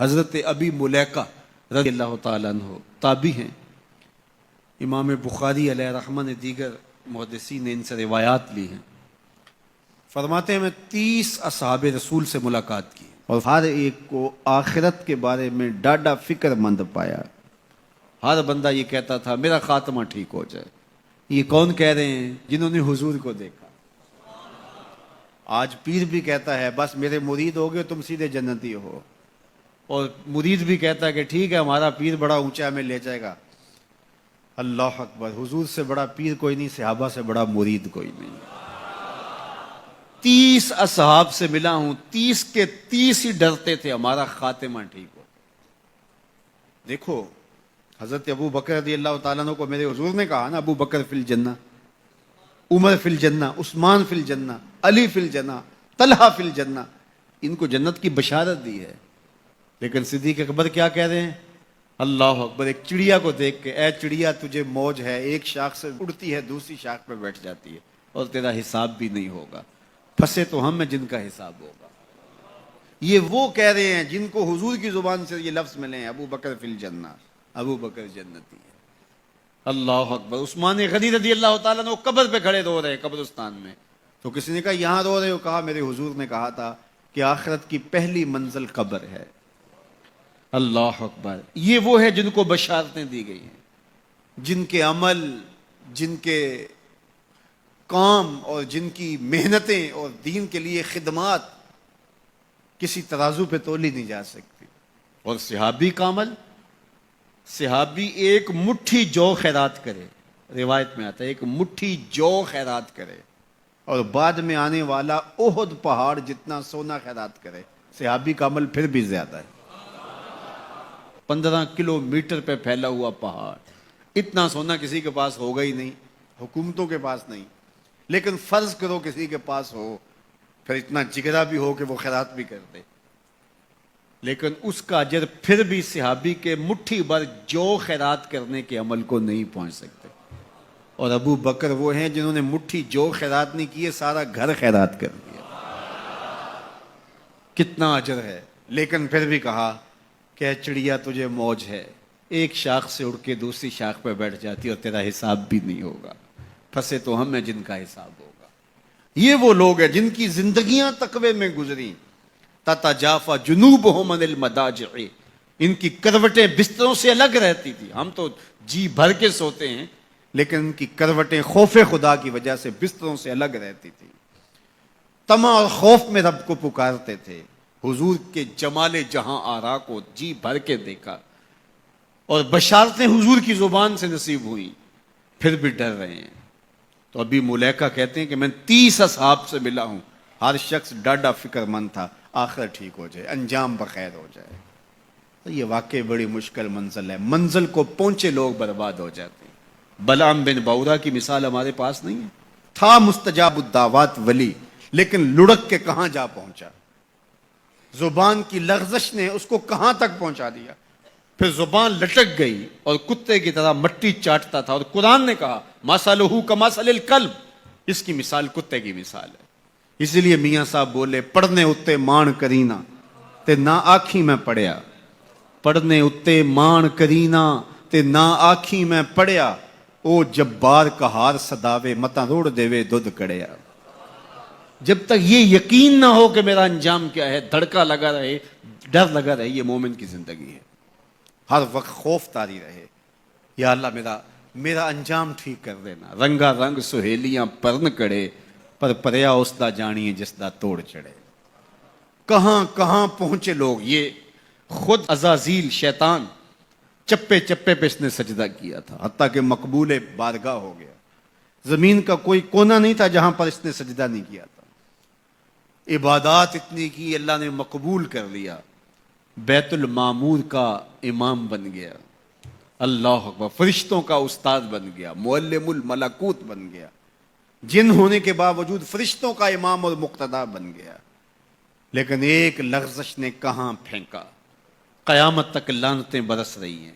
حضرت ابی ملیکہ رضی اللہ تعالیٰ عنہ تابعی ہیں. امام بخاری علیہ رحمہ نے دیگر محدثین نے ان سے روایات لی ہیں. فرماتے ہیں میں 30 اصحاب رسول سے ملاقات کی اور ہر ایک کو آخرت کے بارے میں ڈاڈا فکر مند پایا. ہر بندہ یہ کہتا تھا میرا خاتمہ ٹھیک ہو جائے. یہ کون کہہ رہے ہیں؟ جنہوں نے حضور کو دیکھا. آج پیر بھی کہتا ہے بس میرے مرید ہو گئے تم سیدھے جنتی ہو، اور مرید بھی کہتا ہے کہ ٹھیک ہے ہمارا پیر بڑا اونچا ہمیں لے جائے گا. اللہ اکبر، حضور سے بڑا پیر کوئی نہیں، صحابہ سے بڑا مرید کوئی نہیں. 30 اصحاب سے ملا ہوں، 30 کے 30 ہی ڈرتے تھے ہمارا خاتمہ ٹھیک ہو. دیکھو حضرت ابو بکر رضی اللہ تعالیٰ عنہ کو میرے حضور نے کہا نا، ابو بکر فی الجنہ، عمر فی الجنہ، عثمان فی الجنہ، علی فی الجنہ، طلحہ فی الجنہ. ان کو جنت کی بشارت دی ہے. لیکن صدیق اکبر کیا کہہ رہے ہیں؟ اللہ اکبر. ایک چڑیا کو دیکھ کے اے چڑیا تجھے موج ہے، ایک شاخ سے اڑتی ہے دوسری شاخ پہ بیٹھ جاتی ہے اور تیرا حساب بھی نہیں ہوگا. پھنسے تو ہم ہیں جن کا حساب ہوگا. یہ وہ کہہ رہے ہیں جن کو حضور کی زبان سے یہ لفظ ملے ہیں، ابو بکر فی الجنہ، ابو بکر جنتی ہے. اللہ اکبر. عثمان غنی رضی اللہ تعالیٰ نے قبر پہ کھڑے رو رہے ہیں قبرستان میں. تو کسی نے کہا یہاں رو رہے ہو؟ کہا میرے حضور نے کہا تھا کہ آخرت کی پہلی منزل قبر ہے. اللہ اکبر. یہ وہ ہے جن کو بشارتیں دی گئی ہیں، جن کے عمل، جن کے کام اور جن کی محنتیں اور دین کے لیے خدمات کسی ترازو پہ تولی نہیں جا سکتی. اور صحابی کا عمل، صحابی ایک مٹھی جو خیرات کرے، روایت میں آتا ہے ایک مٹھی جو خیرات کرے، اور بعد میں آنے والا احد پہاڑ جتنا سونا خیرات کرے. صحابی کا عمل پھر بھی زیادہ ہے. 15 کلومیٹر پہ پھیلا ہوا پہاڑ، اتنا سونا کسی کے پاس ہوگا ہی نہیں، حکومتوں کے پاس نہیں. لیکن فرض کرو کسی کے پاس ہو، پھر اتنا جگرا بھی ہو کہ وہ خیرات بھی کر دے، لیکن اس کا اجر پھر بھی صحابی کے مٹھی بھر جو خیرات کرنے کے عمل کو نہیں پہنچ سکتے. اور ابو بکر وہ ہیں جنہوں نے مٹھی جو خیرات نہیں کیے، سارا گھر خیرات کر دیا. کتنا اجر ہے. لیکن پھر بھی کہا کہ چڑیا تجھے موج ہے، ایک شاخ سے اڑ کے دوسری شاخ پہ بیٹھ جاتی اور تیرا حساب بھی نہیں ہوگا. پھنسے تو ہم ہیں جن کا حساب ہوگا. یہ وہ لوگ ہیں جن کی زندگیاں تقوی میں گزری. تتجافا جنوبہم عن المضاجع، ان کی کروٹیں بستروں سے الگ رہتی تھی. ہم تو جی بھر کے سوتے ہیں، لیکن ان کی کروٹیں خوف خدا کی وجہ سے بستروں سے الگ رہتی تھی. طمع اور خوف میں رب کو پکارتے تھے. حضور کے جمال جہاں آرا کو جی بھر کے دیکھا، اور بشارتیں حضور کی زبان سے نصیب ہوئیں، پھر بھی ڈر رہے ہیں. تو ابھی ملیکہ کہتے ہیں کہ میں 30 اصحاب سے ملا ہوں، ہر شخص ڈاڈا فکر مند تھا آخر ٹھیک ہو جائے، انجام بخیر ہو جائے. تو یہ واقعی بڑی مشکل منزل ہے. منزل کو پہنچے لوگ برباد ہو جاتے ہیں. بلعام بن باورا کی مثال ہمارے پاس نہیں ہے. تھا مستجاب الدعوات ولی، لیکن لڑک کے کہاں جا پہنچا. زبان کی لغزش نے اس کو کہاں تک پہنچا دیا. پھر زبان لٹک گئی اور کتے کی طرح مٹی چاٹتا تھا. اور قرآن نے کہا مثلہ کمثل الکلب، اس کی مثال کتے کی مثال ہے. اسی لیے میاں صاحب بولے پڑھنے اتے مان کرینا تے نہ آنکھی میں پڑھیا. پڑھنے اتے مان کرینا تے نہ آنکھی میں پڑھیا، او جبار کہار صداوے متا روڑ دیوے دودھ کڑیا. جب تک یہ یقین نہ ہو کہ میرا انجام کیا ہے، دھڑکا لگا رہے، ڈر لگا رہے، یہ مومن کی زندگی ہے. ہر وقت خوف طاری رہے، یا اللہ میرا انجام ٹھیک کر دینا. رنگا رنگ سہیلیاں پرن کڑے، پر پریا اس دا جانی جس دا توڑ چڑھے. کہاں کہاں پہنچے لوگ. یہ خود عزازیل شیطان چپے چپے پہ اس نے سجدہ کیا تھا، حتیٰ کہ مقبول بارگاہ ہو گیا. زمین کا کوئی کونا نہیں تھا جہاں پر اس نے سجدہ نہیں کیا تھا. عبادات اتنی کی، اللہ نے مقبول کر لیا. بیت المعمور کا امام بن گیا. اللہ اکبر. فرشتوں کا استاد بن گیا، معلم الملکوت بن گیا. جن ہونے کے باوجود فرشتوں کا امام اور مقتدا بن گیا. لیکن ایک لغزش نے کہاں پھینکا. قیامت تک لعنتیں برس رہی ہیں.